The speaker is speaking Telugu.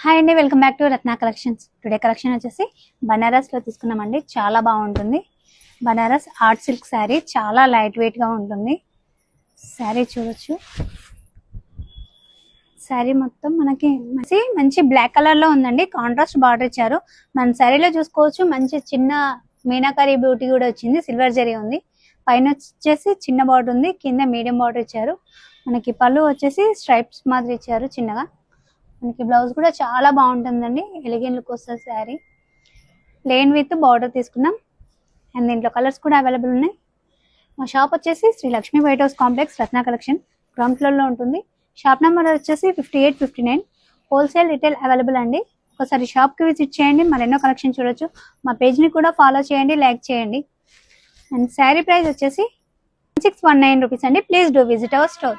హాయ్ అండి, welcome back to Ratna collections. Today collection వచ్చేసి బనారస్లో తీసుకున్నామండి. చాలా బాగుంటుంది. బనారస్ ఆర్ట్ సిల్క్ శారీ, చాలా లైట్ వెయిట్గా ఉంటుంది. శారీ చూడొచ్చు. శారీ మొత్తం మనకి మంచి బ్లాక్ కలర్లో ఉందండి. కాంట్రాస్ట్ బార్డర్ ఇచ్చారు. మన శారీలో చూసుకోవచ్చు, మంచి చిన్న మీనాకారి బ్యూటీ కూడా వచ్చింది. సిల్వర్ జరీ ఉంది. పైన వచ్చేసి చిన్న బార్డర్ ఉంది, కింద మీడియం బార్డర్ ఇచ్చారు. మనకి పళ్ళు వచ్చేసి స్ట్రైప్స్ మాదిరి ఇచ్చారు చిన్నగా. మనకి బ్లౌజ్ కూడా చాలా బాగుంటుందండి. ఎలిగెంట్ లుక్ వస్తుంది శారీ. ప్లెయిన్ విత్ బార్డర్ తీసుకున్నాం. అండ్ దీంట్లో కలర్స్ కూడా అవైలబుల్ ఉన్నాయి. మా షాప్ వచ్చేసి Sri Lakshmi white house complex, Ratna collection, ground ఫ్లోర్లో ఉంటుంది. షాప్ నెంబర్ వచ్చేసి 5859. హోల్సేల్ రిటైల్ అవైలబుల్ అండి. ఒకసారి షాప్కి విజిట్ చేయండి, మరెన్నో కలెక్షన్ చూడొచ్చు. మా పేజ్ని కూడా ఫాలో చేయండి, లైక్ చేయండి. అండ్ శారీ ప్రైస్ వచ్చేసి 619 రూపీస్ అండి. Please do visit our store.